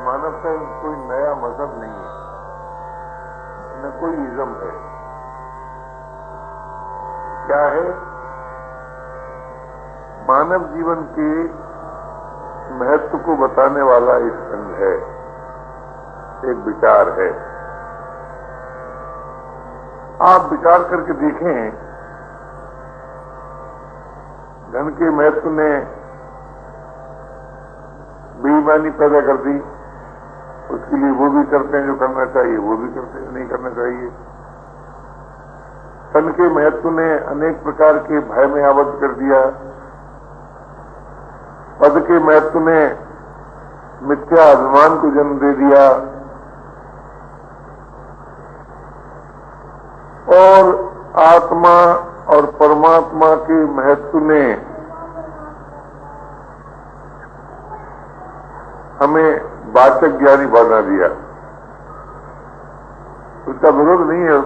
मानवता कोई नया मजहब नहीं है, न कोई इज्म है। क्या है? मानव जीवन के महत्व को बताने वाला एक संघ है, एक विचार है। आप विचार करके देखें, धन के महत्व ने बेईमानी पैदा कर दी, उसके लिए वो भी करते हैं जो करना चाहिए, वो भी करते हैं नहीं करना चाहिए। धन के महत्व ने अनेक प्रकार के भय में आबद्ध कर दिया। पद के महत्व ने मिथ्या अभिमान को जन्म दे दिया और आत्मा और परमात्मा के महत्व ने हमें वाचक ज्ञानी बना दिया। उसका विरोध नहीं है,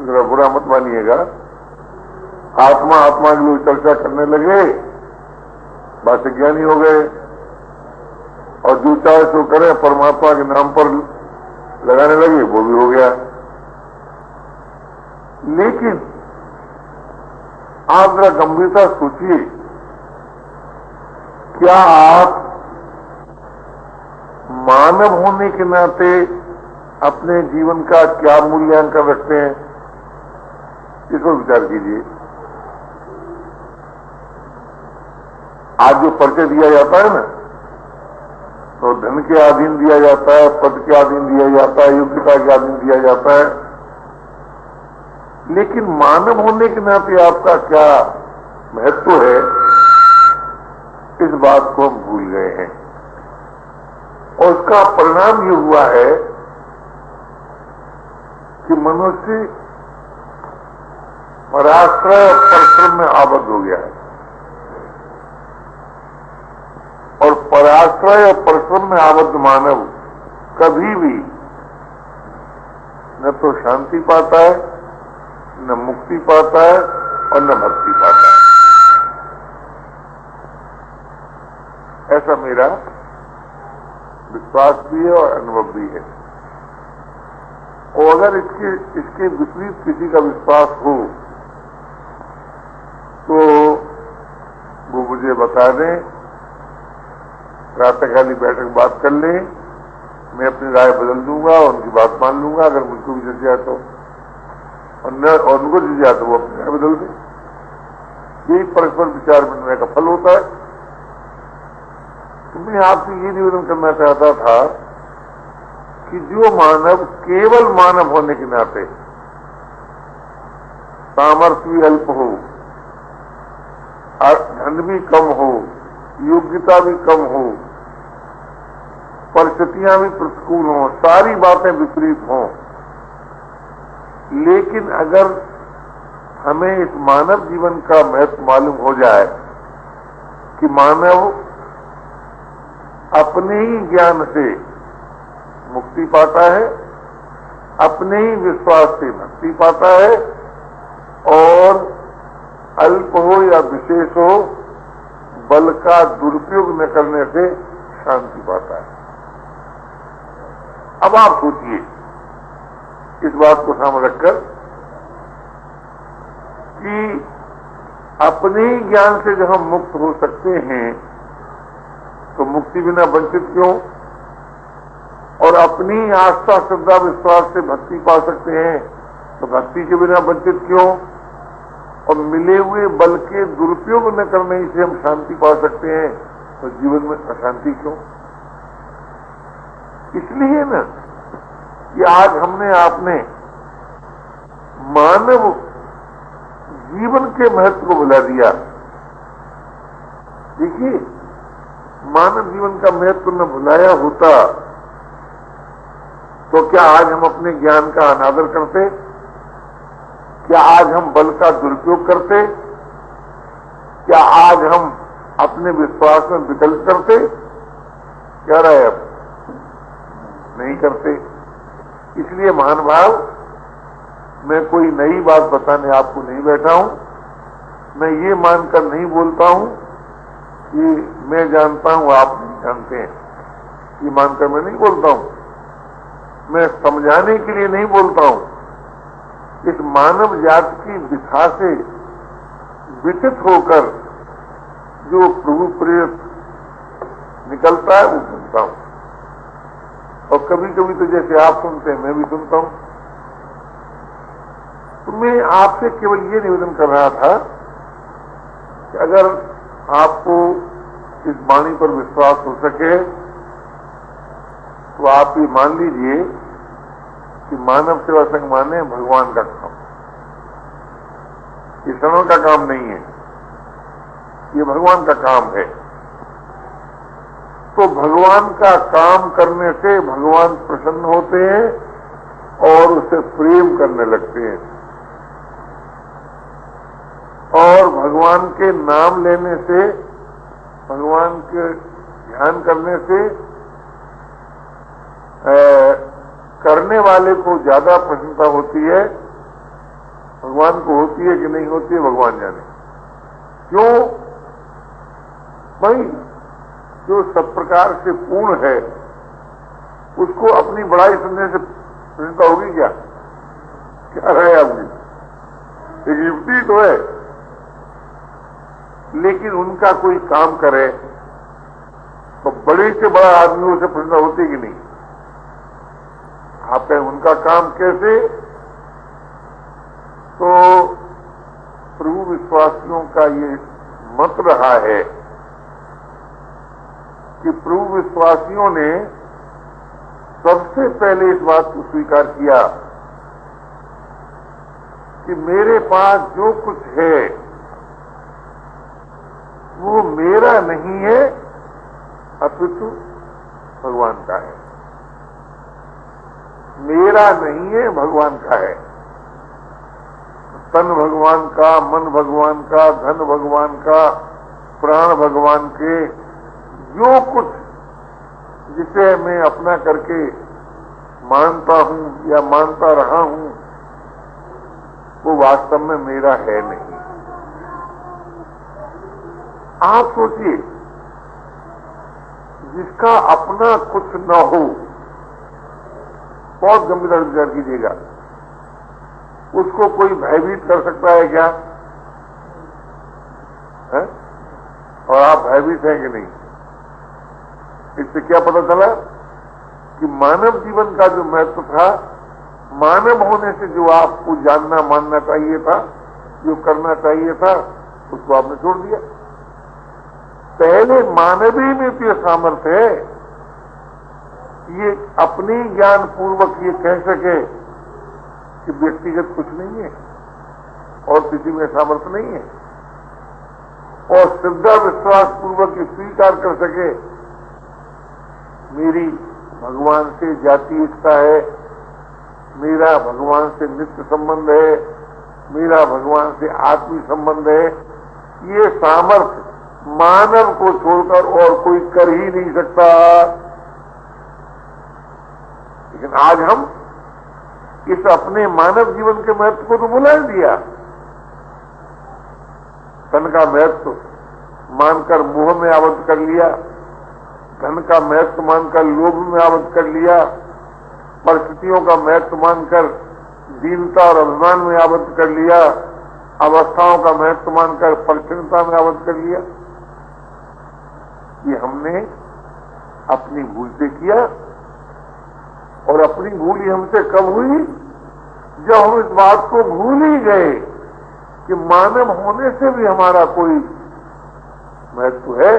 जरा बुरा मत मानिएगा। आत्मा आत्मा के लोग चर्चा करने लगे, वाचक ज्ञानी हो गए, और जो चाहे सो करे परमात्मा के नाम पर लगाने लगे, वो भी हो गया। लेकिन आप जरा गंभीरता सोचिए, क्या आप मानव होने के नाते अपने जीवन का क्या मूल्यांकन रखते हैं? इस पर विचार कीजिए। आज जो परिचय दिया जाता है ना, तो धन के अधीन दिया जाता है, पद के अधीन दिया जाता है, योग्यता के अधीन दिया जाता है। लेकिन मानव होने के नाते आपका क्या महत्व है, इस बात को हम भूल गए हैं। और उसका परिणाम ये हुआ है कि मनुष्य पराश्रय और परिश्रम में आबद्ध हो गया है, और पराश्रय और परिश्रम में आबद्ध मानव कभी भी न तो शांति पाता है, न मुक्ति पाता है, और न भक्ति पाता है। ऐसा मेरा विश्वास भी है और अनुभव भी है। और अगर इसके विपरीत किसी का विश्वास हो तो वो मुझे बता दें, प्रातःकाली बैठक बात कर लें, मैं अपनी राय बदल दूंगा और उनकी बात मान लूंगा। अगर मुझको भी जल जाए तो, और उनको जल जाए तो वो अपनी राय बदल दें। यही परस्पर विचार विनिमय का फल होता है। मैं आपसे ये निवेदन करना चाहता था कि जो मानव केवल मानव होने के नाते सामर्थ्य भी अल्प हो, धन भी कम हो, योग्यता भी कम हो, परिस्थितियां भी प्रतिकूल हों, सारी बातें विपरीत हों, लेकिन अगर हमें इस मानव जीवन का महत्व मालूम हो जाए कि मानव अपने ही ज्ञान से मुक्ति पाता है, अपने ही विश्वास से भक्ति पाता है, और अल्प हो या विशेष हो, बल का दुरुपयोग न करने से शांति पाता है। अब आप सोचिए इस बात को सामने रखकर कि अपने ही ज्ञान से जब हम मुक्त हो सकते हैं तो मुक्ति बिना वंचित क्यों? और अपनी आस्था श्रद्धा विश्वास से भक्ति पा सकते हैं तो भक्ति के बिना वंचित क्यों? और मिले हुए बल के दुरुपयोग न करने से हम शांति पा सकते हैं तो जीवन में अशांति क्यों? इसलिए ना कि आज हमने आपने मानव जीवन के महत्व को भुला दिया। देखिए, मानव जीवन का महत्व न भुलाया होता तो क्या आज हम अपने ज्ञान का अनादर करते? क्या आज हम बल का दुरुपयोग करते? क्या आज हम अपने विश्वास में विकल्प करते? क्या रहा है? अब नहीं करते। इसलिए महानुभाव, मैं कोई नई बात बताने आपको नहीं बैठा हूं। मैं ये मानकर नहीं बोलता हूं कि मैं जानता हूं आप नहीं जानते हैं। ये मानकर मैं नहीं बोलता हूं, मैं समझाने के लिए नहीं बोलता हूं। इस मानव जाति की दिशा से विचित होकर जो प्रभु प्रेरित निकलता है वो सुनता हूं, और कभी कभी तो जैसे आप सुनते हैं मैं भी सुनता हूं। तो मैं आपसे केवल ये निवेदन कर रहा था कि अगर आपको इस वाणी पर विश्वास हो सके तो आप ये मान लीजिए कि मानव सेवा संघ माने भगवान का काम, ये श्रवण का काम नहीं है, ये भगवान का काम है। तो भगवान का काम करने से भगवान प्रसन्न होते हैं और उसे प्रेम करने लगते हैं, और भगवान के नाम लेने से, भगवान के ध्यान करने से करने वाले को ज्यादा प्रसन्नता होती है। भगवान को होती है कि नहीं होती है भगवान जाने। क्यों भाई, जो सब प्रकार से पूर्ण है उसको अपनी बड़ाई सुनने से प्रसन्नता होगी क्या? क्या रहे आपकी? एक युक्ति तो है, लेकिन उनका कोई काम करे तो बड़े से बड़ा आदमी उसे प्रसन्न होती कि नहीं? आप कहें उनका काम कैसे? तो प्रभु विश्वासियों का ये मत रहा है कि प्रभु विश्वासियों ने सबसे पहले इस बात को स्वीकार किया कि मेरे पास जो कुछ है वो मेरा नहीं है, अपितु भगवान का है। मेरा नहीं है, भगवान का है। तन भगवान का, मन भगवान का, धन भगवान का, प्राण भगवान के, जो कुछ जिसे मैं अपना करके मानता हूं या मानता रहा हूं वो वास्तव में मेरा है नहीं। आप सोचिए, जिसका अपना कुछ न हो, बहुत गंभीर विचार कीजिएगा, उसको कोई भयभीत कर सकता है क्या? है? और आप भयभीत हैं कि नहीं? इससे क्या पता चला कि मानव जीवन का जो महत्व था, मानव होने से जो आपको जानना मानना चाहिए था, जो करना चाहिए था, उसको आपने छोड़ दिया। पहले मानवीय में तो यह सामर्थ्य है, ये अपनी ज्ञान पूर्वक ये कह सके कि व्यक्तिगत कुछ नहीं है और किसी में सामर्थ्य नहीं है, और श्रद्धा विश्वास पूर्वक ये स्वीकार कर सके मेरी भगवान से जाति एकता है, मेरा भगवान से नित्य संबंध है, मेरा भगवान से आत्मीय संबंध है। ये सामर्थ्य मानव को छोड़कर और कोई कर ही नहीं सकता। लेकिन आज हम इस अपने मानव जीवन के महत्व को तो भुला दिया। धन का महत्व मानकर मोह में आबद्ध कर लिया, धन का महत्व मानकर लोभ में आबद्ध कर लिया, परिस्थितियों का महत्व मानकर दीनता और अभिमान में आबद्ध कर लिया, अवस्थाओं का महत्व मानकर परिच्छिन्नता में आबद्ध कर लिया। ये हमने अपनी भूल से किया, और अपनी भूल ही हमसे कब हुई? जब हम इस बात को भूल ही गए कि मानव होने से भी हमारा कोई महत्व है।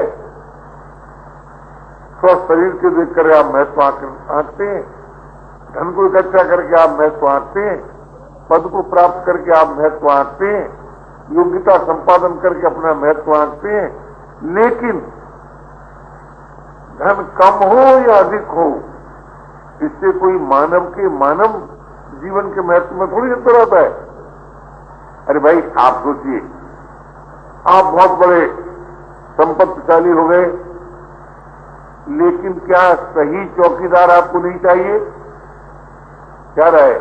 स्वस्थ शरीर के देख कर आप महत्व आंकते हैं, धन को इकट्ठा करके आप महत्व आंकते हैं, पद को प्राप्त करके आप महत्व आंकते हैं, योग्यता संपादन करके अपना महत्व आंकते हैं। लेकिन धन कम हो या अधिक हो, इससे कोई मानव के मानव जीवन के महत्व में थोड़ी अंतर आता है। अरे भाई, आप सोचिए, आप बहुत बड़े संपत्तिशाली हो गए, लेकिन क्या सही चौकीदार आपको नहीं चाहिए? क्या राय?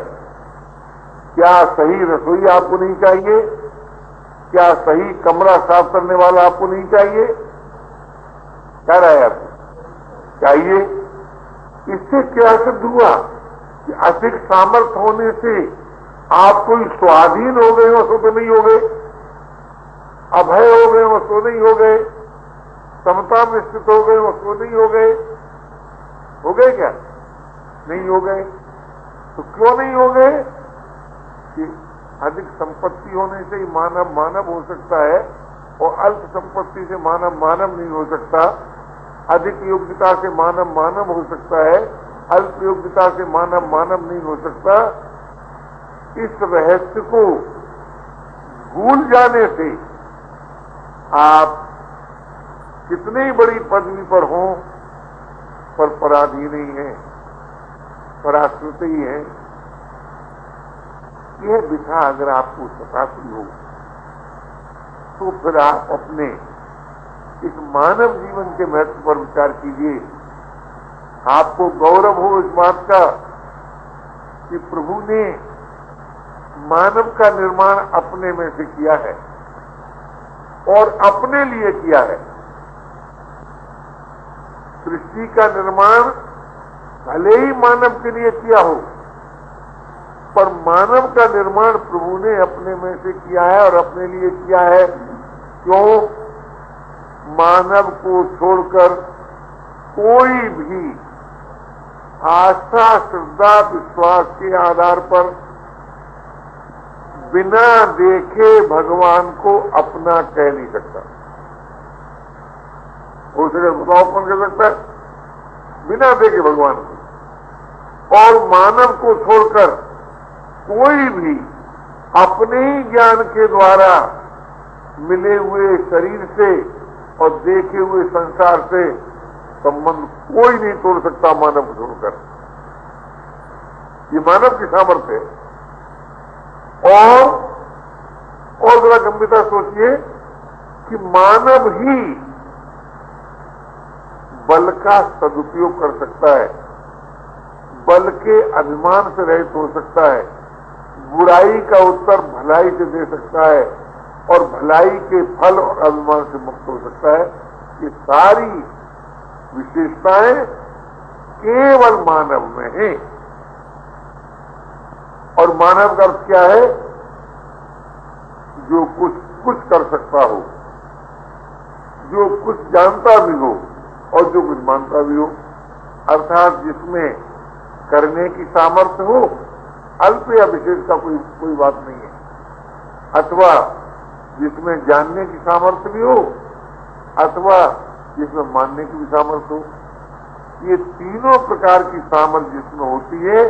क्या सही रसोई आपको नहीं चाहिए? क्या सही कमरा साफ करने वाला आपको नहीं चाहिए? क्या राय आपको? चाहिए। इससे क्या सिद्ध हुआ कि अधिक सामर्थ्य होने से आप कोई स्वाधीन हो गए हो सो तो नहीं हो गए, अभय हो गए हो सो नहीं हो गए, समता में स्थित हो गए हो सो नहीं हो गए क्या? नहीं हो गए। तो क्यों नहीं हो गए? कि अधिक संपत्ति होने से ही मानव मानव हो सकता है और अल्प संपत्ति से मानव मानव नहीं हो सकता। अधिक योग्यता से मानव मानव हो सकता है, अल्प योग्यता से मानव मानव नहीं हो सकता। इस रहस्य को भूल जाने से आप कितनी बड़ी पदवी पर हों पर पराधीन ही है, पराश्रित ही है। यह दिशा अगर आपको सताती हो तो फिर आप अपने इस मानव जीवन के महत्व पर विचार कीजिए। आपको गौरव हो इस बात का कि प्रभु ने मानव का निर्माण अपने में से किया है और अपने लिए किया है। सृष्टि का निर्माण भले ही मानव के लिए किया हो, पर मानव का निर्माण प्रभु ने अपने में से किया है और अपने लिए किया है। क्यों? मानव को छोड़कर कोई भी आस्था, श्रद्धा, विश्वास के आधार पर बिना देखे भगवान को अपना कह नहीं सकता। हो सके बताओ कौन कह सकता है? बिना देखे भगवान को। और मानव को छोड़कर कोई भी अपने ही ज्ञान के द्वारा मिले हुए शरीर से और देखे हुए संसार से संबंध कोई नहीं तोड़ सकता मानव को छोड़कर। ये मानव की सामर्थ्य है। और जरा गंभीरता सोचिए कि मानव ही बल का सदुपयोग कर सकता है, बल के अभिमान से रहित हो सकता है, बुराई का उत्तर भलाई से दे सकता है और भलाई के फल और अभिमान से मुक्त हो सकता है। ये सारी विशेषताएं केवल मानव में हैं। और मानव का अर्थ क्या है? जो कुछ कर सकता हो, जो कुछ जानता भी हो और जो कुछ मानता भी हो। अर्थात जिसमें करने की सामर्थ्य हो, अल्प या विशेष का कोई बात नहीं है, अथवा जिसमें जानने की सामर्थ्य भी हो अथवा जिसमें मानने की भी सामर्थ्य हो। ये तीनों प्रकार की सामर्थ्य जिसमें होती है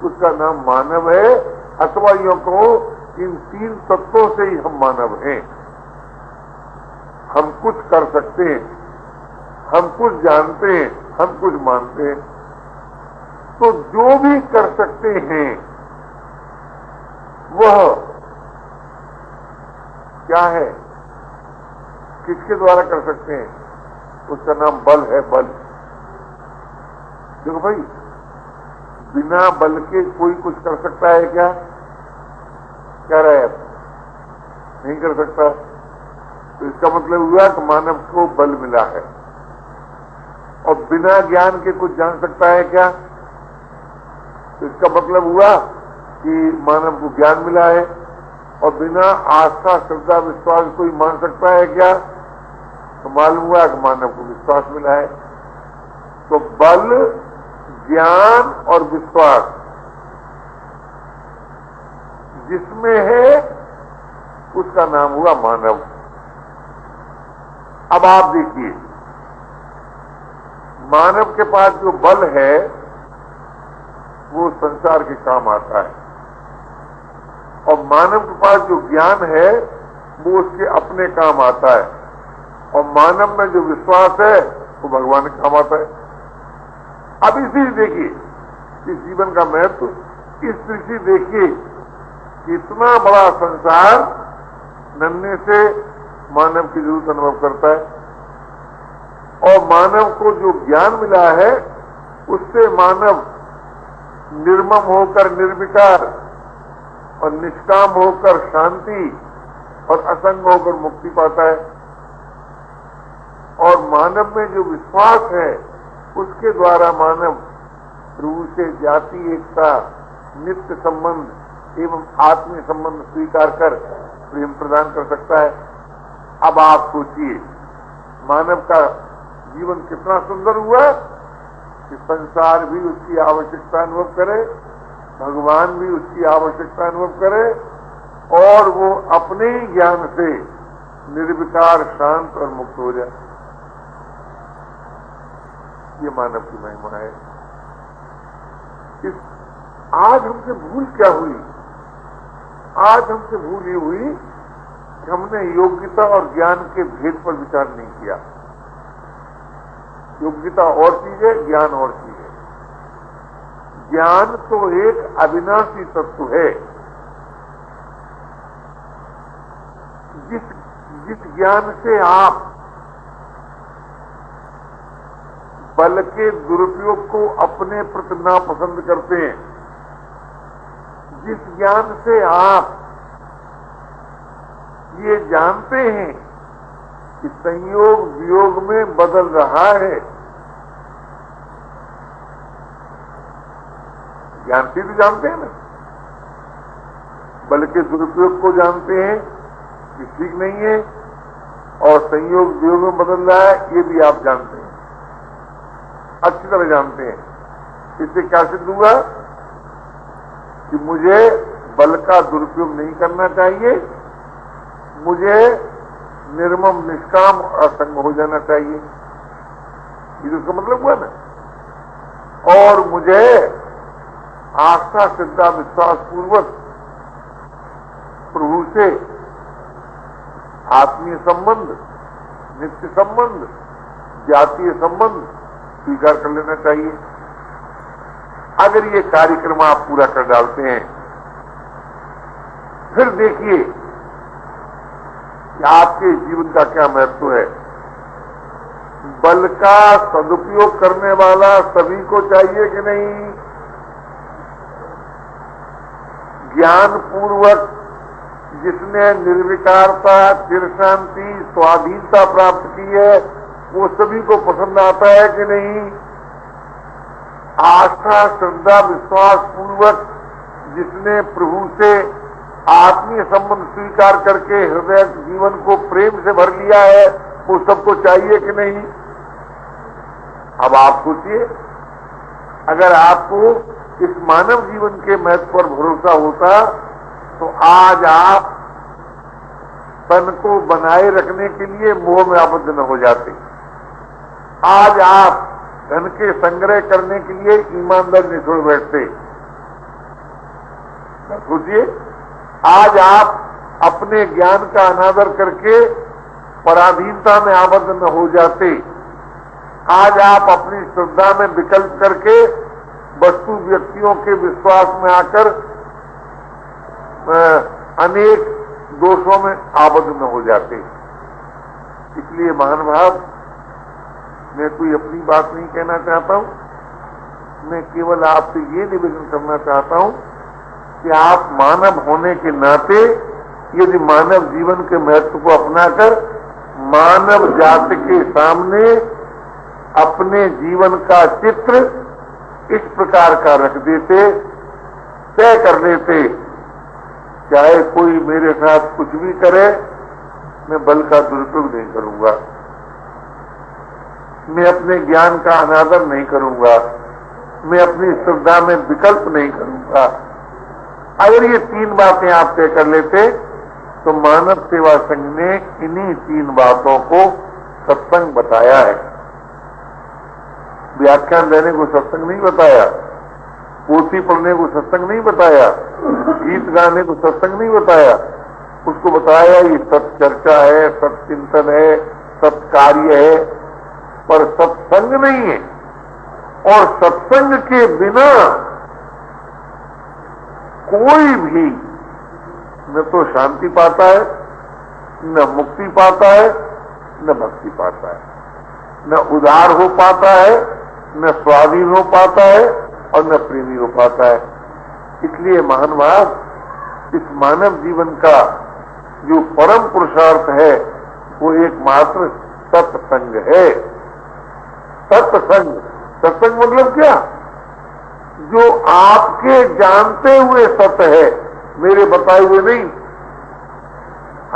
उसका नाम मानव है। अथवा यूं कहो, इन तीन तत्वों से ही हम मानव हैं। हम कुछ कर सकते हैं, हम कुछ जानते हैं, हम कुछ मानते हैं। तो जो भी कर सकते हैं वह क्या है? किसके द्वारा कर सकते हैं? उसका नाम बल है। बल। देखो भाई, बिना बल के कोई कुछ कर सकता है क्या? क्या रहा है? नहीं कर सकता। तो इसका मतलब हुआ कि मानव को बल मिला है। और बिना ज्ञान के कुछ जान सकता है क्या? तो इसका मतलब हुआ कि मानव को ज्ञान मिला है। और बिना आस्था, श्रद्धा, विश्वास कोई मान सकता है क्या? तो मालूम हुआ कि मानव को विश्वास मिला है। तो बल, ज्ञान और विश्वास जिसमें है उसका नाम हुआ मानव। अब आप देखिए, मानव के पास जो बल है वो संसार के काम आता है और मानव के पास जो ज्ञान है वो उसके अपने काम आता है और मानव में जो विश्वास है वो भगवान के काम आता है। अब इसी देखिए इस जीवन का महत्व, इस दृष्टि देखिए कितना बड़ा संसार नन्हे से मानव की जरूरत अनुभव करता है और मानव को जो ज्ञान मिला है उससे मानव निर्मम होकर निर्विकार और निष्काम होकर शांति और असंग होकर मुक्ति पाता है। और मानव में जो विश्वास है उसके द्वारा मानव प्रभु से जाति एकता, नित्य संबंध एवं आत्मीय संबंध स्वीकार कर प्रेम प्रदान कर सकता है। अब आप सोचिए, मानव का जीवन कितना सुंदर हुआ कि संसार भी उसकी आवश्यकता अनुभव करे, भगवान भी उसकी आवश्यकता अनुभव करे और वो अपने ही ज्ञान से निर्विकार, शांत और मुक्त हो जाए। ये मानव की महिमा है। आज हमसे भूल क्या हुई? आज हमसे भूल ये हुई कि हमने योग्यता और ज्ञान के भेद पर विचार नहीं किया। योग्यता और चीज है, ज्ञान और चीज है। ज्ञान तो एक अविनाशी तत्व है। जिस ज्ञान से आप बल के दुरुपयोग को अपने प्रति नापसंद करते हैं, जिस ज्ञान से आप ये जानते हैं कि संयोग वियोग में बदल रहा है, ज्ञान से भी जानते हैं ना, बल के दुरुपयोग को जानते हैं कि ठीक नहीं है और संयोग वियोग में बदल रहा है, ये भी आप जानते हैं, अच्छी तरह जानते हैं। इससे क्या सिद्ध हुआ कि मुझे बल का दुरुपयोग नहीं करना चाहिए, मुझे निर्मम, निष्काम और असंग हो जाना चाहिए। ये उसका मतलब हुआ ना। और मुझे आस्था, श्रद्धा, विश्वास पूर्वक प्रभु से आत्मीय संबंध, नित्य संबंध, जातीय संबंध स्वीकार कर लेना चाहिए। अगर ये कार्यक्रम आप पूरा कर डालते हैं, फिर देखिए कि आपके जीवन का क्या महत्व है। बल का सदुपयोग करने वाला सभी को चाहिए कि नहीं? ज्ञान पूर्वक जिसने निर्विकारता, चिर शांति, स्वाधीनता प्राप्त की है, वो सभी को पसंद आता है कि नहीं? आस्था, श्रद्धा, विश्वास पूर्वक जिसने प्रभु से आत्मीय संबंध स्वीकार करके हृदय जीवन को प्रेम से भर लिया है, वो सबको चाहिए कि नहीं? अब आप सोचिए, अगर आपको इस मानव जीवन के महत्व पर भरोसा होता तो आज आप तन को बनाए रखने के लिए मोह में आबद्ध न हो जाते। आज आप धन के संग्रह करने के लिए ईमानदारी नहीं छोड़ बैठते। सोचिए, आज आप अपने ज्ञान का अनादर करके पराधीनता में आबद्ध न हो जाते। आज आप अपनी श्रद्धा में विकल्प करके वस्तु व्यक्तियों के विश्वास में आकर अनेक दोषों में आबद्ध न हो जाते। इसलिए महानुभाव, मैं कोई अपनी बात नहीं कहना चाहता हूं, मैं केवल आपसे ये निवेदन करना चाहता हूं कि आप मानव होने के नाते यदि मानव जीवन के महत्व को अपनाकर मानव जाति के सामने अपने जीवन का चित्र इस प्रकार का रख देते, तय कर लेते, चाहे कोई मेरे साथ कुछ भी करे, मैं बल का दुरुपयोग नहीं करूंगा, मैं अपने ज्ञान का अनादर नहीं करूंगा, मैं अपनी श्रद्धा में विकल्प नहीं करूंगा। अगर ये तीन बातें आप तय कर लेते तो मानव सेवा संघ ने इन्हीं तीन बातों को सत्संग बताया है। व्याख्यान देने को सत्संग नहीं बताया, पोथी पढ़ने को सत्संग नहीं बताया, गीत गाने को सत्संग नहीं बताया। उसको बताया ये सत्चर्चा है, सत्चिंतन है, सत्कार्य है, पर सत्संग नहीं है। और सत्संग के बिना कोई भी न तो शांति पाता है, न मुक्ति पाता है, न भक्ति पाता है, न उदार हो पाता है, न स्वाधीन हो पाता है और न प्रेमी हो पाता है। इसलिए महानुभाव, इस मानव जीवन का जो परम पुरुषार्थ है वो एकमात्र सत्संग है। सत्संग, सत्संग मतलब क्या? जो आपके जानते हुए सत्य है, मेरे बताए हुए नहीं,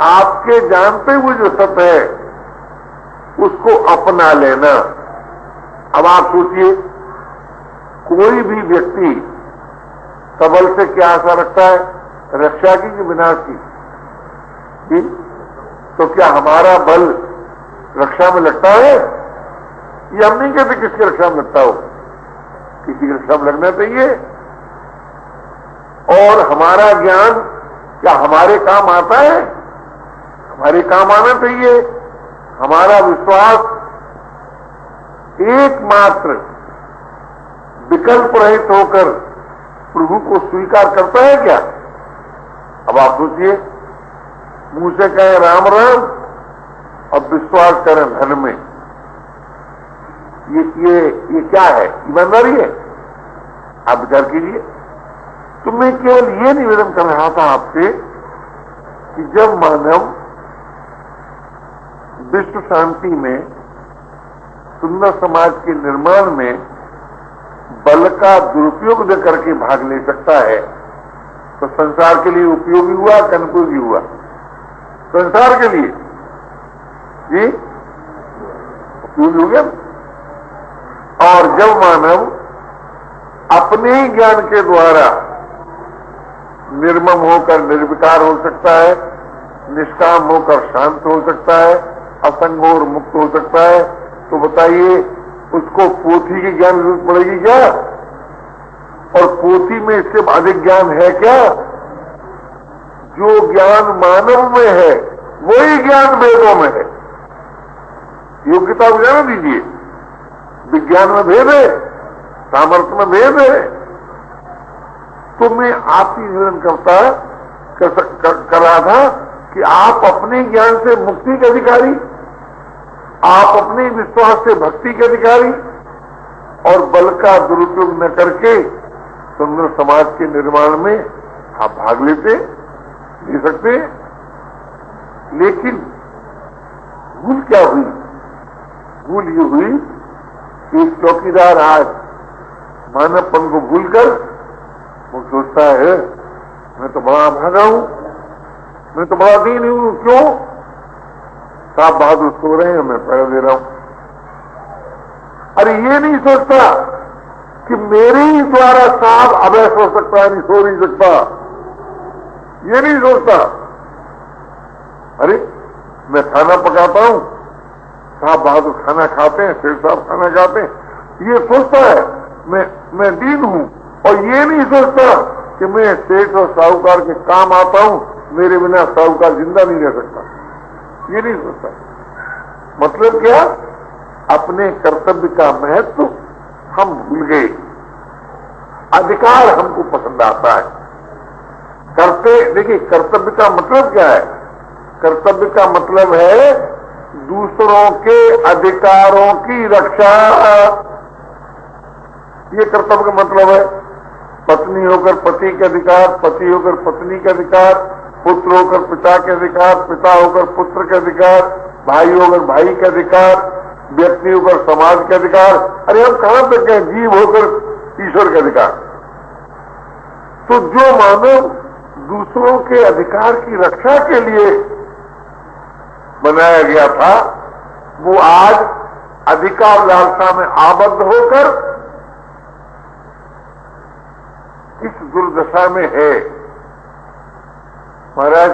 आपके जानते हुए जो सत्य है उसको अपना लेना। अब आप सोचिए, कोई भी व्यक्ति सबल से क्या आशा रखता है? रक्षा की कि विनाश की? तो क्या हमारा बल रक्षा में लगता है? ये हम नहीं कहते किसकी रक्षा में लगता हो, किसी की रक्षा में लगना चाहिए। और हमारा ज्ञान क्या हमारे काम आता है? हमारे काम आना चाहिए। हमारा विश्वास एकमात्र विकल्प रहित होकर प्रभु को स्वीकार करता है क्या? अब आप सोचिए, मुंह से कहें राम राम और विश्वास करें धन में, ये क्या है? ईमानदारी है? आप विचार कीजिए। तो मैं केवल ये निवेदन कर रहा था आपसे कि जब मानव विश्व शांति में, सुंदर समाज के निर्माण में बल का दुरुपयोग करके भाग ले सकता है, तो संसार के लिए उपयोगी हुआ कि अनुपयोगी हुआ? संसार के लिए जी उपयोगी हो गया। और जब मानव अपने ही ज्ञान के द्वारा निर्मम होकर निर्विकार हो सकता है, निष्काम होकर शांत हो सकता है, असंग और मुक्त हो सकता है, तो बताइए उसको पोथी की ज्ञान जरूरत पड़ेगी क्या? और पोथी में इससे अधिक ज्ञान है क्या? जो ज्ञान मानव में है वही ज्ञान वेदों में है। योग्यता को जान दीजिए, विज्ञान में भेद है, सामर्थ्य में भेद है। तो मैं आपकी निवेदन कर रहा था कि आप अपने ज्ञान से मुक्ति के अधिकारी, आप अपने विश्वास से भक्ति के अधिकारी, और बल का दुरुपयोग न करके सुंदर समाज के निर्माण में आप भाग ले सकते। लेकिन भूल क्या हुई? भूल ये हुई कि एक चौकीदार आज मानवपन को भूलकर वो सोचता है मैं तो बड़ा भागा हूं, मैं तो बड़ा दीन हूं। क्यों? साहब बहादुर सो रहे हैं, मैं पैर दे रहा हूं। अरे ये नहीं सोचता कि मेरे ही द्वारा साहब अभय सो सकता है, नहीं सो नहीं सकता, ये नहीं सोचता। अरे मैं खाना पकाता हूं, साहब बहादुर खाना खाते हैं, शेर साहब खाना खाते हैं, ये सोचता है मैं दीन हूं। और ये नहीं सोचता कि मैं सेठ और साहूकार के काम आता हूं, मेरे बिना साहूकार जिंदा नहीं रह सकता, ये नहीं सोचता। मतलब क्या? अपने कर्तव्य का महत्व हम भूल गए। अधिकार हमको पसंद आता है, करते। देखिए, कर्तव्य का मतलब क्या है? कर्तव्य का मतलब है दूसरों के अधिकारों की रक्षा। ये कर्तव्य का मतलब है। पत्नी होकर पति के अधिकार, पति होकर पत्नी के अधिकार, पुत्र होकर पिता के अधिकार, पिता होकर पुत्र के अधिकार, भाई होकर भाई के अधिकार, व्यक्ति होकर समाज के अधिकार। अरे हम कहां तक हैं? जीव होकर ईश्वर के अधिकार। तो जो मानव दूसरों के अधिकार की रक्षा के लिए बनाया गया था, वो आज अधिकार लालसा में आबद्ध होकर इस दुर्दशा में है। महाराज,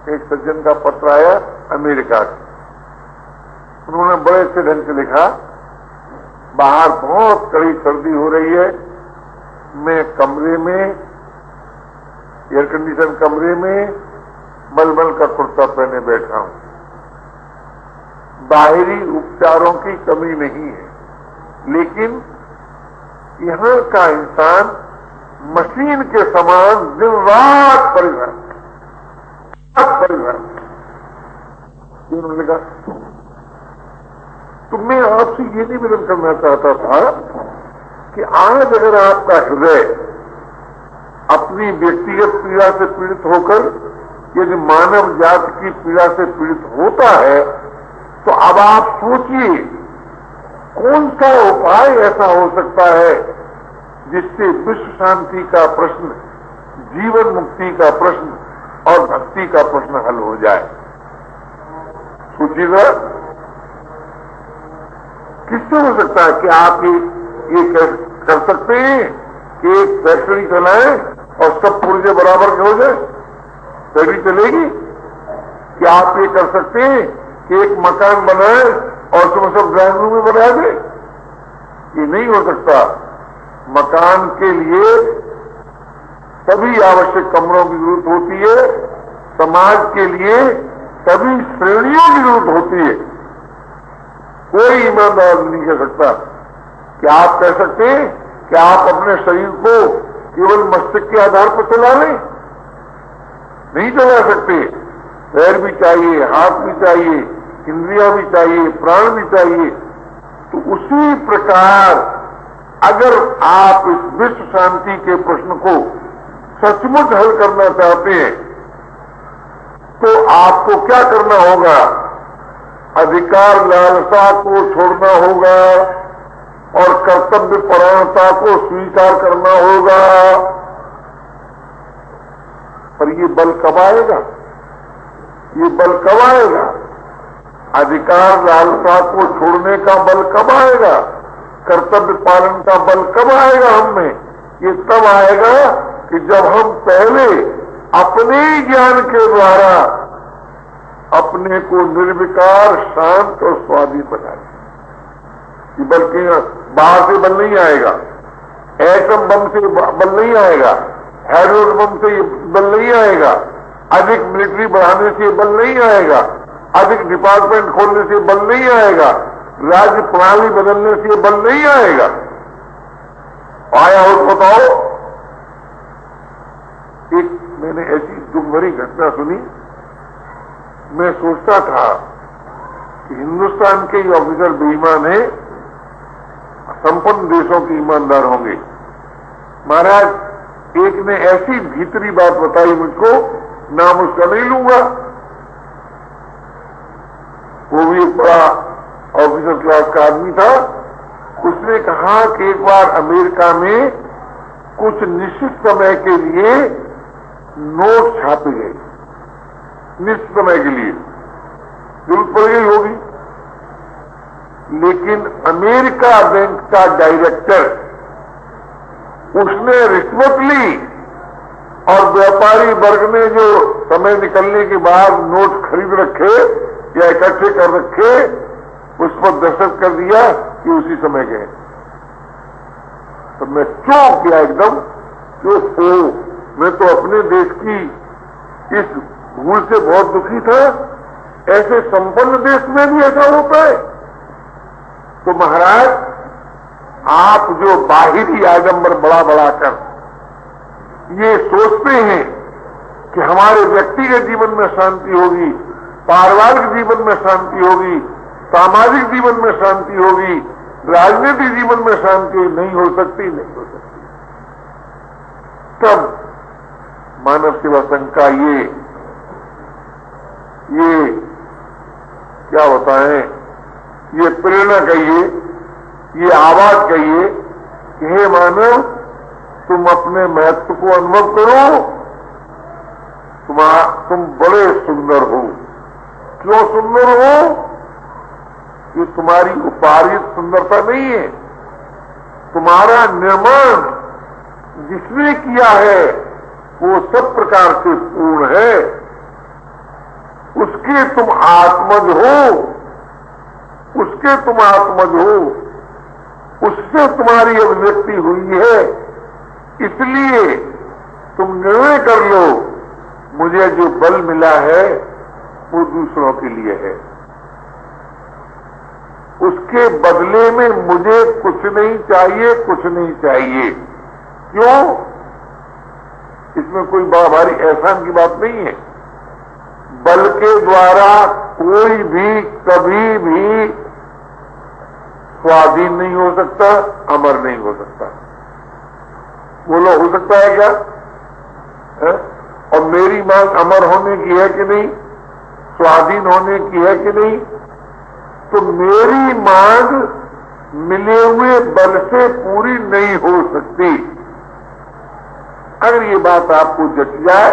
एक सज्जन का पत्र आया अमेरिका से, उन्होंने बड़े अच्छे ढंग से लिखा, बाहर बहुत कड़ी सर्दी हो रही है, मैं कमरे में, एयर कंडीशन कमरे में मलमल का कुर्ता पहने बैठा हूं। बाहरी उपचारों की कमी नहीं है, लेकिन यहां का इंसान मशीन के समान दिन रात परिश्रम। उन्होंने कहा, तो मैं आपसे ये निवेदन करना चाहता था कि आज अगर आपका हृदय अपनी व्यक्तिगत पीड़ा से पीड़ित होकर यदि मानव जाति की पीड़ा से पीड़ित होता है, तो अब आप सोचिए कौन सा उपाय ऐसा हो सकता है जिससे विश्व शांति का प्रश्न, जीवन मुक्ति का प्रश्न और भक्ति का प्रश्न हल हो जाए। सोचिएगा, किससे हो सकता है कि आप ये कर सकते हैं कि एक फैक्ट्री चलाएं और सब पुर्जे बराबर के हो जाए? फैक्ट्री चलेगी? क्या आप ये कर सकते हैं कि एक मकान बनाए और उसमें सब ड्राइंग रूम में बना दे? ये नहीं हो सकता। मकान के लिए सभी आवश्यक कमरों की जरूरत होती है, समाज के लिए सभी श्रेणियों की जरूरत होती है। कोई ईमानदार नहीं कह सकता कि आप कह सकते हैं कि आप अपने शरीर को केवल मस्तिष्क के आधार पर चला लें। नहीं चला सकते। पैर भी चाहिए, हाथ भी चाहिए, इंद्रियां भी चाहिए, प्राण भी चाहिए। तो उसी प्रकार अगर आप इस विश्व शांति के प्रश्न को सचमुच हल करना चाहते हैं तो आपको क्या करना होगा? अधिकार लालसा को छोड़ना होगा और कर्तव्य परायणता को स्वीकार करना होगा। पर ये बल कब आएगा? ये बल कब आएगा? अधिकार लालसा को छोड़ने का बल कब आएगा? कर्तव्य पालन का बल कब आएगा हम में? ये तब आएगा कि जब हम पहले अपने ज्ञान के द्वारा अपने को निर्विकार, शांत और स्वाधीन बनाए। बल्कि बाहर से बल नहीं आएगा, एटम बम से बल नहीं आएगा, हाइड्रोजन बम से बल नहीं आएगा, अधिक मिलिट्री बढ़ाने से बल नहीं आएगा, अधिक डिपार्टमेंट खोलने से बल नहीं आएगा, राज्य प्रणाली बदलने से बल नहीं आएगा। आया हो तो बताओ। एक मैंने ऐसी दुख भरी घटना सुनी। मैं सोचता था कि हिंदुस्तान के ये ऑफिसर बेईमान हैं, संपन्न देशों के ईमानदार होंगे। महाराज, एक ने ऐसी भीतरी बात बताई मुझको, नाम उसका नहीं लूंगा। वो भी एक बड़ा ऑफिसर क्लास का आदमी था। उसने कहा कि एक बार अमेरिका में कुछ निश्चित समय के लिए नोट छापे गए, निश्चित समय के लिए जरूरत पड़ गई होगी। लेकिन अमेरिका बैंक का डायरेक्टर, उसने रिश्वत ली और व्यापारी वर्ग ने जो समय निकलने के बाद नोट खरीद रखे या इकट्ठे कर रखे, उस पर दस्तखत कर दिया कि उसी समय गए। तो मैं चौंक गया एकदम। तो मैं तो अपने देश की इस भूल से बहुत दुखी था। ऐसे संपन्न देश में भी ऐसा होता है? तो महाराज, आप जो बाहरी आडंबर बढ़ा कर ये सोचते हैं कि हमारे व्यक्तिगत जीवन में शांति होगी, पारिवारिक जीवन में शांति होगी, सामाजिक जीवन में शांति होगी, राजनीतिक जीवन में शांति नहीं हो सकती, नहीं हो सकती। तब मानव सेवा संघ का ये क्या होता है, ये प्रेरणा कहिए, ये आवाज कहिए कि हे मानव, तुम अपने महत्व को अनुभव करो। तुम बड़े सुंदर हो। क्यों सुंदर हो? ये तुम्हारी उपार्जित सुंदरता नहीं है। तुम्हारा निर्माण जिसने किया है वो सब प्रकार से पूर्ण है। उसके तुम आत्मज हो, उसके तुम आत्मज हो, उससे तुम्हारी अभिव्यक्ति हुई है। इसलिए तुम निर्णय कर लो, मुझे जो बल मिला है वो दूसरों के लिए है। उसके बदले में मुझे कुछ नहीं चाहिए, कुछ नहीं चाहिए। क्यों? इसमें कोई भारी एहसान की बात नहीं है। बल के द्वारा कोई भी कभी भी स्वाधीन नहीं हो सकता, अमर नहीं हो सकता। बोलो, हो सकता है क्या? है? और मेरी मांग अमर होने की है कि नहीं, स्वाधीन होने की है कि नहीं? तो मेरी मांग मिले हुए बल से पूरी नहीं हो सकती। अगर ये बात आपको जच जाए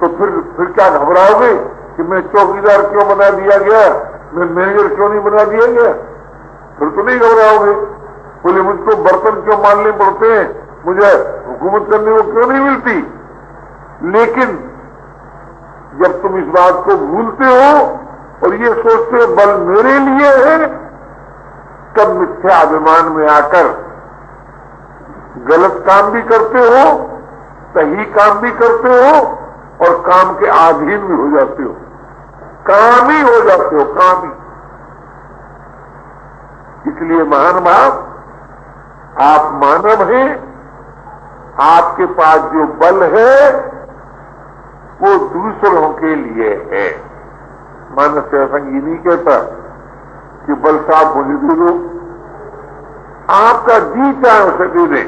तो फिर क्या घबराओगे कि मैं चौकीदार क्यों बना दिया गया, मैं मैनेजर क्यों नहीं बना दिया गया? फिर तो नहीं घबराओगे। बोले मुझको बर्तन क्यों मानने पड़ते हैं, मुझे हुकूमत करने को क्यों नहीं मिलती? लेकिन जब तुम इस बात को भूलते हो और ये सोचते हो बल मेरे लिए है, तब मिथ्या अभिमान में आकर गलत काम भी करते हो, सही काम भी करते हो और काम के अधीन भी हो जाते हो, काम ही हो जाते हो, काम ही। इसलिए महान भाव, आप मानव हैं, आपके पास जो बल है वो दूसरों के लिए है। मानव से संग ये नहीं कहता कि बल साहब मुझे दे दो, आपका जी चाहे उसे दे दे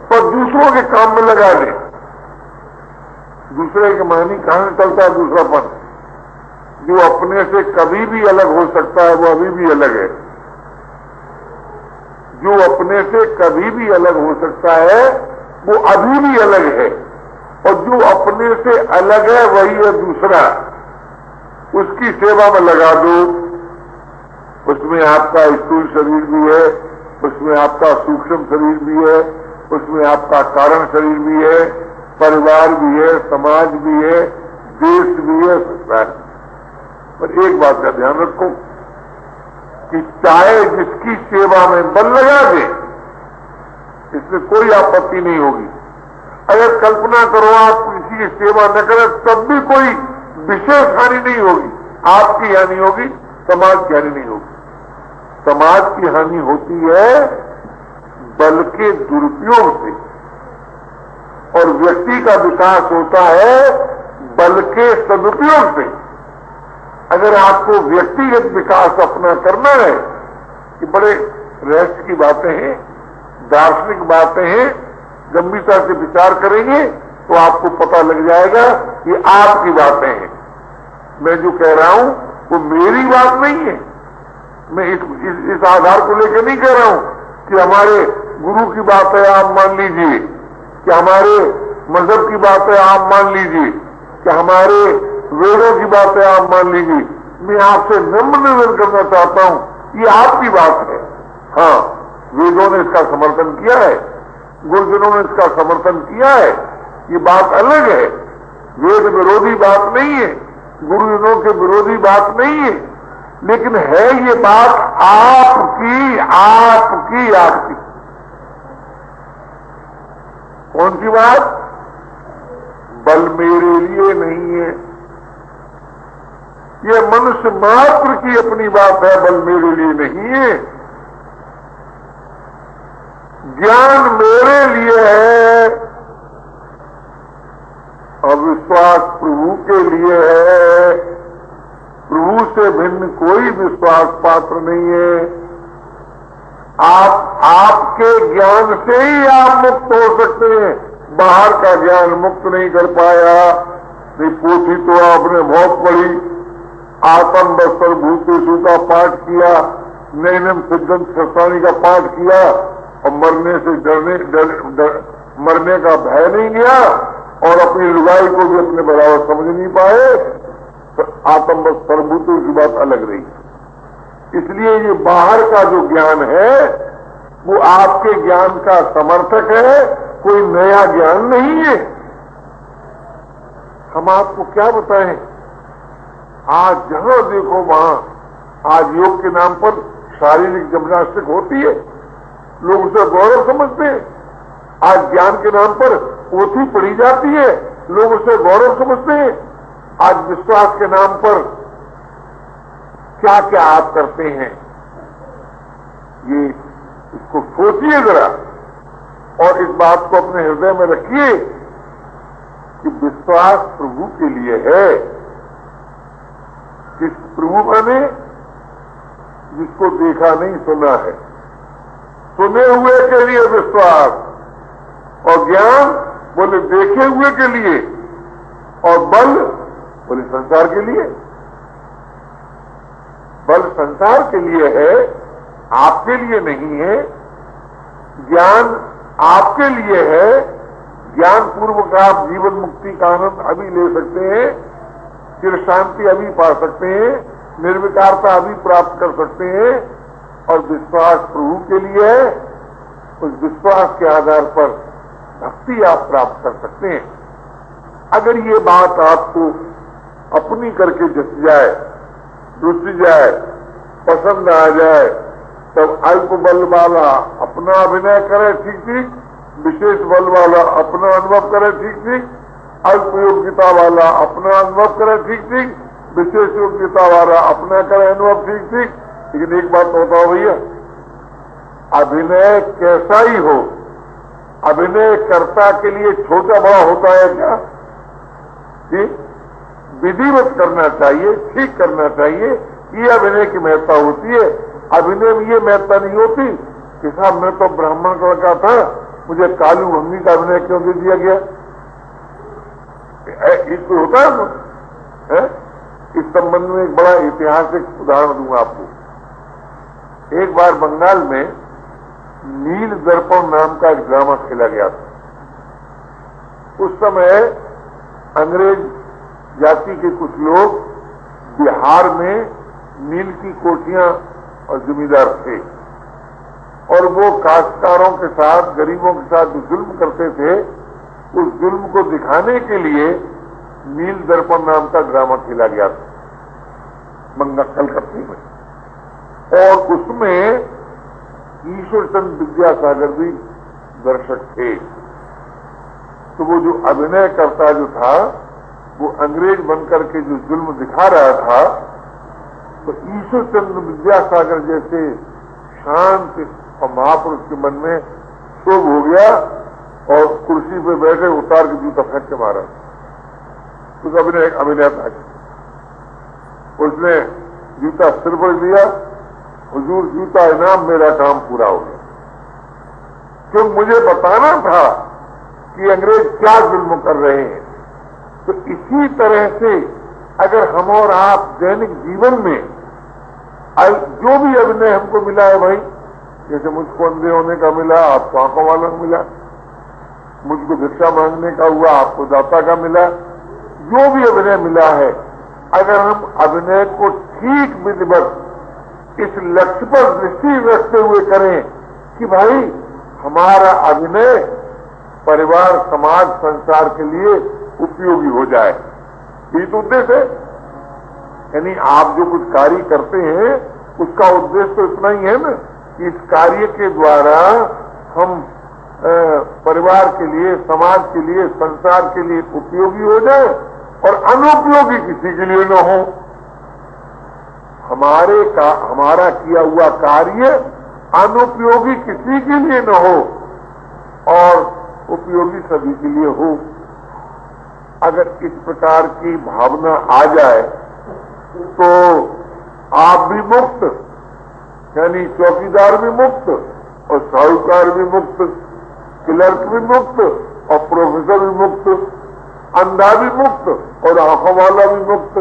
पर दूसरों के काम में लगा दे। दूसरे के मानी कहां निकलता है दूसरापन? जो अपने से कभी भी अलग हो सकता है वो अभी भी अलग है। जो अपने से कभी भी अलग हो सकता है वो अभी भी अलग है, और जो अपने से अलग है वही है दूसरा। उसकी सेवा में लगा दो, उसमें आपका स्थूल शरीर भी है, उसमें आपका सूक्ष्म शरीर भी है, उसमें आपका कारण शरीर भी है, परिवार भी है, समाज भी है, देश भी है, संसार। पर एक बात का ध्यान रखो कि चाहे जिसकी सेवा में बल लगा दे, इसमें कोई आपत्ति नहीं होगी। अगर कल्पना करो आप किसी की सेवा न करें तब भी कोई विशेष हानि नहीं होगी, आपकी हानि होगी, समाज की हानि नहीं होगी। समाज की हानि होती है बल के दुरुपयोग से, और व्यक्ति का विकास होता है बल के सदुपयोग से। अगर आपको व्यक्तिगत विकास अपना करना है, कि बड़े रहस्य की बातें हैं, दार्शनिक बातें हैं, गंभीरता से विचार करेंगे तो आपको पता लग जाएगा कि आपकी बातें हैं। मैं जो कह रहा हूं वो मेरी बात नहीं है। मैं इस आधार को लेकर नहीं कह रहा हूं कि हमारे गुरु की बात है आप मान लीजिए, कि हमारे मजहब की बात है आप मान लीजिए, कि हमारे वेदों की बात है आप मान लीजिए। मैं आपसे नम्र निवेदन करना चाहता हूं, ये आपकी बात है। हाँ, वेदों ने इसका समर्थन किया है, गुरुजनों ने इसका समर्थन किया है, ये बात अलग है। वेद विरोधी बात नहीं है, गुरुजनों के विरोधी बात नहीं है, लेकिन है ये बात आपकी आपकी आपकी। कौन सी बात? बल मेरे लिए नहीं है, ये मनुष्य मात्र की अपनी बात है, बल मेरे लिए नहीं है। ज्ञान मेरे लिए है और विश्वास प्रभु के लिए है। प्रभु से भिन्न कोई विश्वास पात्र नहीं है। आपके ज्ञान से ही आप मुक्त हो सकते हैं, बाहर का ज्ञान मुक्त नहीं कर पाया। नहीं, पोथी तो आपने बहुत पढ़ी, आत्म बस्तर भूतेषु का पाठ किया, नैनम सिद्धम सस्तानी का पाठ किया, और मरने से मरने का भय नहीं गया, और अपनी लुगाई को भी अपने बराबर समझ नहीं पाए, तो आत्म बस्तर भूतेषु की बात अलग रही। इसलिए ये बाहर का जो ज्ञान है वो आपके ज्ञान का समर्थक है, कोई नया ज्ञान नहीं है। हम आपको क्या बताएं, आज जहां देखो वहां आज योग के नाम पर शारीरिक जिम्नास्टिक होती है, लोग उसे गौरव समझते हैं। आज ज्ञान के नाम पर पोथी पढ़ी जाती है, लोग उसे गौरव समझते हैं। आज विश्वास के नाम पर क्या क्या आप करते हैं, ये इसको सोचिए जरा, और इस बात को अपने हृदय में रखिए कि विश्वास प्रभु के लिए है। किस प्रभु माने? जिसको देखा नहीं सुना है, सुने हुए के लिए विश्वास, और ज्ञान बोले देखे हुए के लिए, और बल बोले संसार के लिए। बल संसार के लिए है, आपके लिए नहीं है, ज्ञान आपके लिए है। ज्ञान पूर्वक आप जीवन मुक्ति का आनंद अभी ले सकते हैं, चिर शांति अभी पा सकते हैं, निर्विकारता अभी प्राप्त कर सकते हैं, और विश्वास प्रभु के लिए है। उस विश्वास के आधार पर भक्ति आप प्राप्त कर सकते हैं। अगर ये बात आपको अपनी करके जस जाए, रुचि जाए, पसंद आ जाए, तब अल्प बल वाला अपना अभिनय करे ठीक ठीक, विशेष बल वाला अपना अनुभव करे ठीक ठीक, अल्प योग्यता वाला अपना अनुभव करे ठीक ठीक, विशेष योग्यता वाला अपना करे अनुभव ठीक ठीक। लेकिन एक बात तो बताओ भैया, अभिनय कैसा ही हो, अभिनय कर्ता के लिए छोटा बड़ा होता है क्या? कि विधिवत करना चाहिए, ठीक करना चाहिए, ये अभिनय की महत्ता होती है। अभिनय में ये महत्ता नहीं होती कि साहब मैं तो ब्राह्मण का लड़का था, मुझे कालू भंगी का अभिनय क्यों दे दिया गया? इसको होता है? इस संबंध में एक बड़ा ऐतिहासिक उदाहरण दूंगा आपको। एक बार बंगाल में नील दर्पण नाम का एक ड्रामा खेला गया था। उस समय अंग्रेज जाति के कुछ लोग बिहार में नील की कोठियां और जमींदार थे, और वो काश्तकारों के साथ, गरीबों के साथ जो जुल्म करते थे, उस जुल्म को दिखाने के लिए नील दर्पण नाम का ड्रामा खेला गया था कलकत्ते में। और उसमें ईश्वरचंद्र विद्यासागर भी दर्शक थे। तो वो जो अभिनय करता जो था, वो अंग्रेज बनकर के जो जुल्म दिखा रहा था, तो ईश्वरचंद्र विद्यासागर जैसे शांत और महापुरुष के मन में क्षोभ हो गया, और कुर्सी पे बैठे उतार के जूता फेंक के मारा। तो अभिनय था, उसने जूता सिर पर दिया, हुजूर जूता इनाम, मेरा काम पूरा हो गया। क्यों? मुझे बताना था कि अंग्रेज क्या जुल्म कर रहे हैं। तो इसी तरह से अगर हम और आप दैनिक जीवन में जो भी अभिनय हमको मिला है भाई, जैसे मुझको अंधे होने का मिला, आपको आंखों वाला मिला, मुझको भिक्षा मांगने का हुआ, आपको दाता का मिला, जो भी अभिनय मिला है, अगर हम अभिनय को ठीक विधिवत इस लक्ष्य पर दृष्टि रखते हुए करें कि भाई हमारा अभिनय परिवार, समाज, संसार के लिए उपयोगी हो जाए, ये तो उद्देश्य है। यानी आप जो कुछ कार्य करते हैं, उसका उद्देश्य तो इतना ही है ना कि इस कार्य के द्वारा हम परिवार के लिए, समाज के लिए, संसार के लिए उपयोगी हो जाए और अनुपयोगी किसी के लिए न हो। हमारा किया हुआ कार्य अनुपयोगी किसी के लिए न हो और उपयोगी सभी के लिए हो। अगर इस प्रकार की भावना आ जाए तो आप भी मुक्त, यानी चौकीदार भी मुक्त और साहूकार भी मुक्त, क्लर्क भी मुक्त और प्रोफेसर भी मुक्त, अंधा भी मुक्त और आंखों वाला भी मुक्त,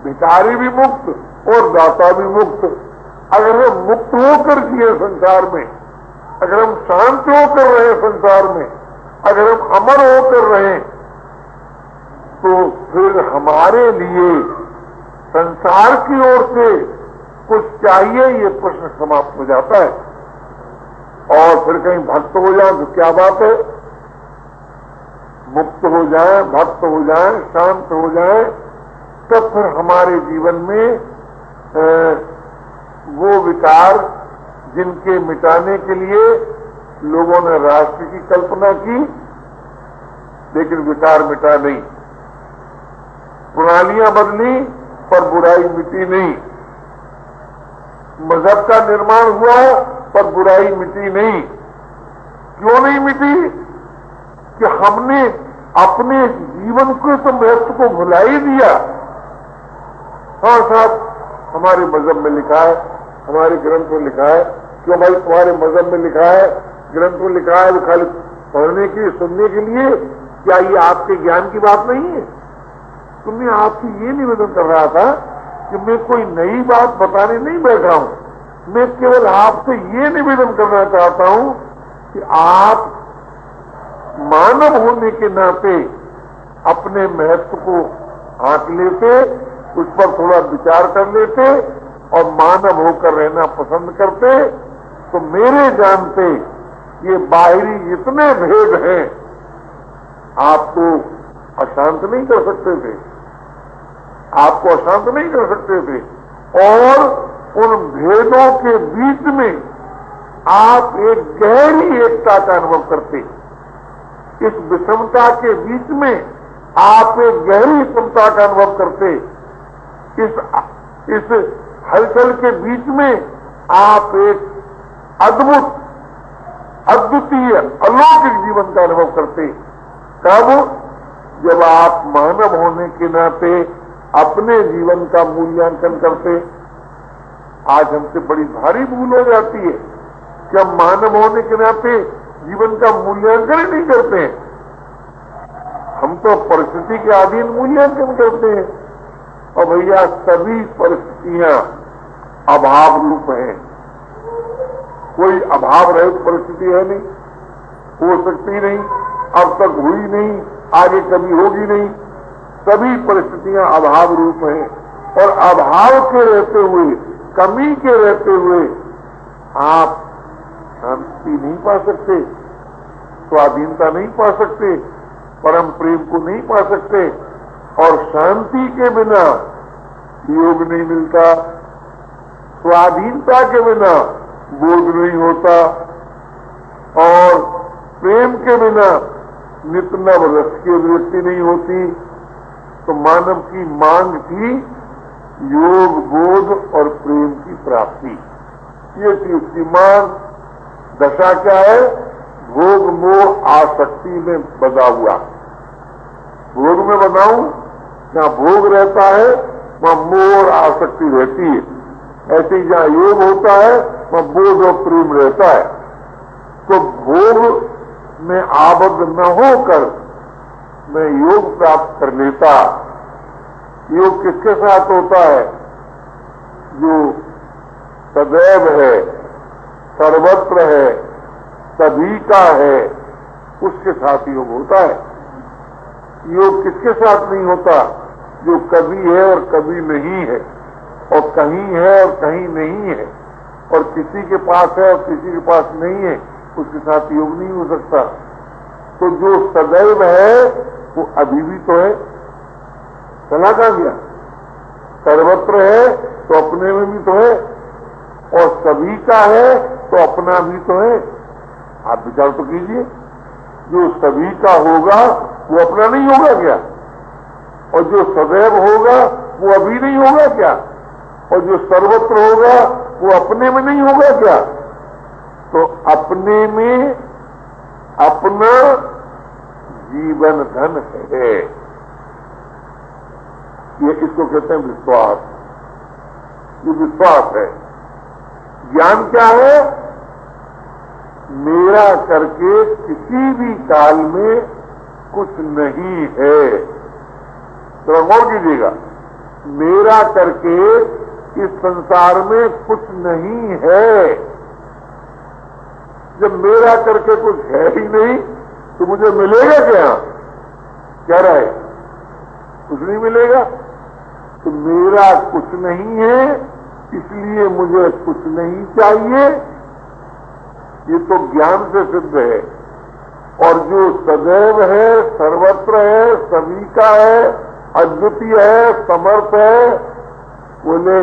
भिखारी भी मुक्त और दाता भी मुक्त। अगर हम मुक्त होकर जिए संसार में, अगर हम शांत होकर रहे संसार में, अगर हम अमर होकर रहे, तो फिर हमारे लिए संसार की ओर से कुछ चाहिए, ये प्रश्न समाप्त हो जाता है। और फिर कहीं भक्त हो जाए तो क्या बात है, मुक्त हो जाए, भक्त हो जाए, शांत हो जाए, तब फिर हमारे जीवन में वो विकार जिनके मिटाने के लिए लोगों ने राष्ट्र की कल्पना की, लेकिन विकार मिटा नहीं। प्रणालियां बदली पर बुराई मिटी नहीं। मजहब का निर्माण हुआ पर बुराई मिटी नहीं। क्यों नहीं मिटी? कि हमने अपने जीवन को तो महत्व को भुला ही दिया। हाँ साहब, हमारे मजहब में लिखा है, हमारे ग्रंथ में लिखा है। क्यों भाई? तुम्हारे मजहब में लिखा है, ग्रंथ में लिखा है, वो खाली पढ़ने के, सुनने के लिए? क्या ये आपके ज्ञान की बात नहीं है? तुमने आपसे ये निवेदन कर रहा था कि मैं कोई नई बात बताने नहीं बैठा हूं, मैं केवल आपसे ये निवेदन करना चाहता हूं कि आप मानव होने के नाते अपने महत्व को आंक लेते, उस पर थोड़ा विचार कर लेते और मानव होकर रहना पसंद करते, तो मेरे जानते ये बाहरी जितने भेद हैं आपको अशांत नहीं कर सकते थे, आपको अशांत नहीं कर सकते थे। और उन भेदों के बीच में आप एक गहरी एकता का अनुभव करते, इस विषमता के बीच में आप एक गहरी समता का अनुभव करते, इस हलचल के बीच में आप एक अद्भुत, अद्वितीय, अलौकिक जीवन का अनुभव करते। कब? जब आप मानव होने के नाते अपने जीवन का मूल्यांकन करते। आज हमसे बड़ी भारी भूल हो जाती है कि हम मानव होने के नाते जीवन का मूल्यांकन ही नहीं करते हैं। हम तो परिस्थिति के अधीन मूल्यांकन करते हैं। और भैया सभी परिस्थितियां अभाव रूप हैं, कोई अभाव रहित परिस्थिति है नहीं, हो सकती नहीं, अब तक हुई नहीं, आगे कभी होगी नहीं। सभी परिस्थितियां अभाव रूप हैं और अभाव के रहते हुए, कमी के रहते हुए आप शांति नहीं पा सकते, स्वाधीनता नहीं पा सकते, परम प्रेम को नहीं पा सकते। और शांति के बिना योग नहीं मिलता, स्वाधीनता के बिना बोध नहीं होता और प्रेम के बिना नित्य नव रस की अभिव्यक्ति नहीं होती। तो मानव की मांग थी योग, बोध और प्रेम की प्राप्ति। ये थी उसकी मांग। दशा क्या है? भोग मोह आसक्ति में बंधा हुआ। भोग में बंधाऊं, जहां भोग रहता है वहां मोह और आसक्ति रहती है। ऐसे ही जहां योग होता है वहां बोध और प्रेम रहता है। तो भोग में आबद्ध न होकर मैं योग प्राप्त कर लेता। योग किसके साथ होता है? जो सदैव है, सर्वत्र है, सभी का है, उसके साथ योग होता है। योग किसके साथ नहीं होता? जो कभी है और कभी नहीं है, और कहीं है और कहीं नहीं है, और किसी के पास है और किसी के पास नहीं है, उसके साथ योग नहीं हो सकता। तो जो सदैव है वो अभी भी तो है, चला कहां गया? सर्वत्र है तो अपने में भी तो है, और सभी का है तो अपना भी तो है। आप विचार तो कीजिए, जो सभी का होगा वो अपना नहीं होगा क्या? और जो सदैव होगा वो अभी नहीं होगा क्या? और जो सर्वत्र होगा वो अपने में नहीं होगा क्या? तो अपने में अपना जीवन धन है। ये इसको कहते हैं विश्वास। ये विश्वास है। ज्ञान क्या है? मेरा करके किसी भी काल में कुछ नहीं है। तो गौर कीजिएगा, मेरा करके इस संसार में कुछ नहीं है। जब मेरा करके कुछ है ही नहीं तो मुझे मिलेगा क्या? क्या रहे? कुछ नहीं मिलेगा। तो मेरा कुछ नहीं है, इसलिए मुझे कुछ नहीं चाहिए। ये तो ज्ञान से सिद्ध है। और जो सदैव है, सर्वत्र है, सभी का है, अद्वितीय है, समर्थ है, बोले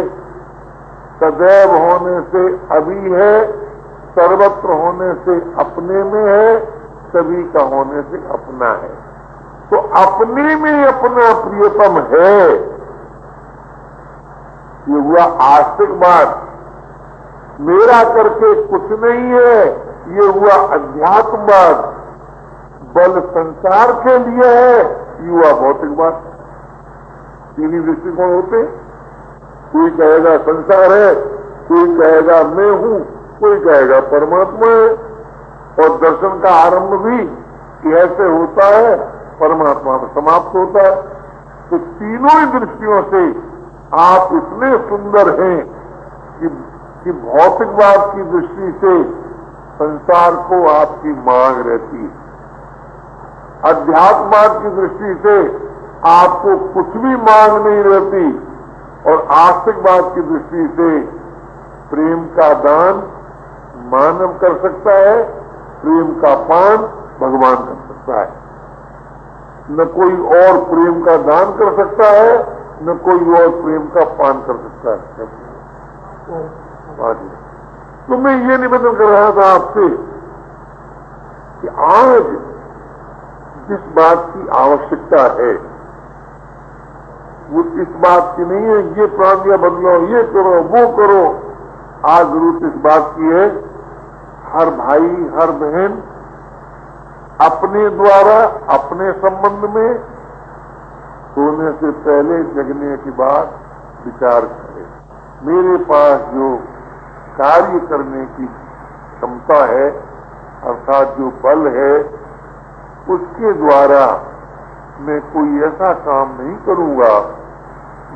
सदैव होने से अभी है, सर्वत्र होने से अपने में है, सभी का होने से अपना है। तो अपने में अपना प्रियतम है। ये हुआ आस्तिक बात। मेरा करके कुछ नहीं है, ये हुआ अध्यात्मवाद। बल संसार के लिए है, ये हुआ भौतिक बात। तीन ही दृष्टिकोण होते। कोई कहेगा संसार है, कोई कहेगा मैं हूं, कोई कहेगा परमात्मा है। और दर्शन का आरंभ भी कैसे होता है? परमात्मा में समाप्त होता है। तो तीनों ही दृष्टियों से आप इतने सुंदर हैं कि कि भौतिकवाद की दृष्टि से संसार को आपकी मांग रहती है, अध्यात्मवाद की दृष्टि से आपको कुछ भी मांग नहीं रहती, और आस्तिकवाद की दृष्टि से प्रेम का दान मानव कर सकता है, प्रेम का पान भगवान कर सकता है। न कोई और प्रेम का दान कर सकता है, न कोई और प्रेम का पान कर सकता है। तो मैं ये निवेदन कर रहा था आपसे कि आज जिस बात की आवश्यकता है वो इस बात की नहीं है ये प्रणालियां बदलो, ये करो, वो करो। आज जरूरत इस बात की है हर भाई हर बहन अपने द्वारा अपने संबंध में सोने से पहले जगने की बात विचार करे। मेरे पास जो कार्य करने की क्षमता है अर्थात जो बल है उसके द्वारा मैं कोई ऐसा काम नहीं करूंगा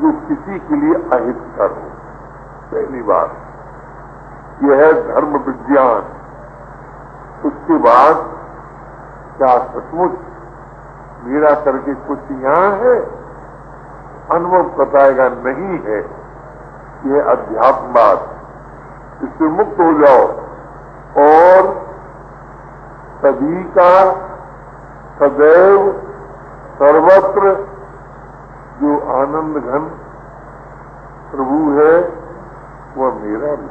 जो किसी के लिए अहितकर हो। पहली बात यह है धर्म विज्ञान। उसके बाद क्या सचमुच मेरा करके कुछ यहां है? अनुभव बताएगा नहीं है। यह अध्यात्मवाद, इससे मुक्त हो जाओ और सभी का सदैव सर्वत्र जो आनंद घन प्रभु है वह मेरा भी,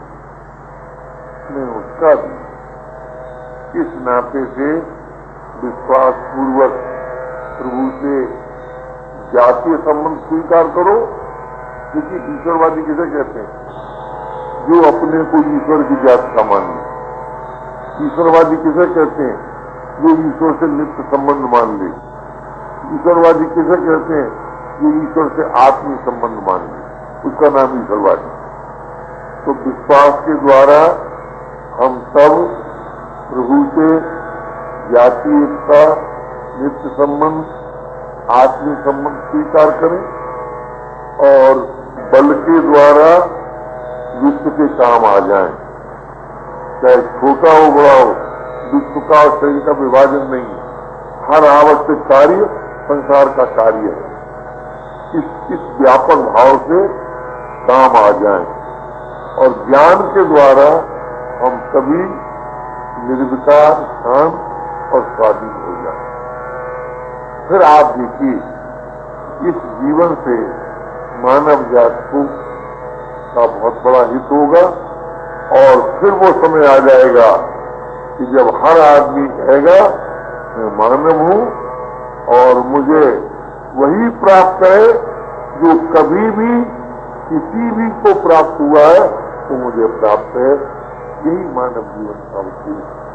मैं उसका भी। इस नाते से विश्वास पूर्वक प्रभु से जातीय संबंध स्वीकार करो। क्योंकि ईश्वरवादी किसे कहते हैं? जो अपने को ईश्वर की जात का मान ले। ईश्वरवादी किसे कहते हैं? जो ईश्वर से नित्य संबंध मान ले। ईश्वरवादी किसे कहते हैं? जो ईश्वर से आत्मीय संबंध मान ले, उसका नाम ईश्वरवादी। तो विश्वास के द्वारा हम सब प्रभु से जाति एकता, नित्य संबंध, आत्मीय संबंध स्वीकार करें और बल के द्वारा विश्व के काम आ जाएं। चाहे छोटा हो बड़ा हो, विश्व का और शरीर का विभाजन नहीं है। हर आवश्यक कार्य संसार का कार्य है। इस व्यापक भाव से काम आ जाएं और ज्ञान के द्वारा हम सभी निर्विकार, शांत और स्वाधीन हो जाएं। फिर आप देखिए इस जीवन से मानव जाति को का बहुत बड़ा हित होगा और फिर वो समय आ जाएगा कि जब हर आदमी कहेगा मैं मानव हूं और मुझे वही प्राप्त है जो कभी भी किसी भी को प्राप्त हुआ है वो मुझे प्राप्त है। यही मानव जीवन का उद्देश्य है।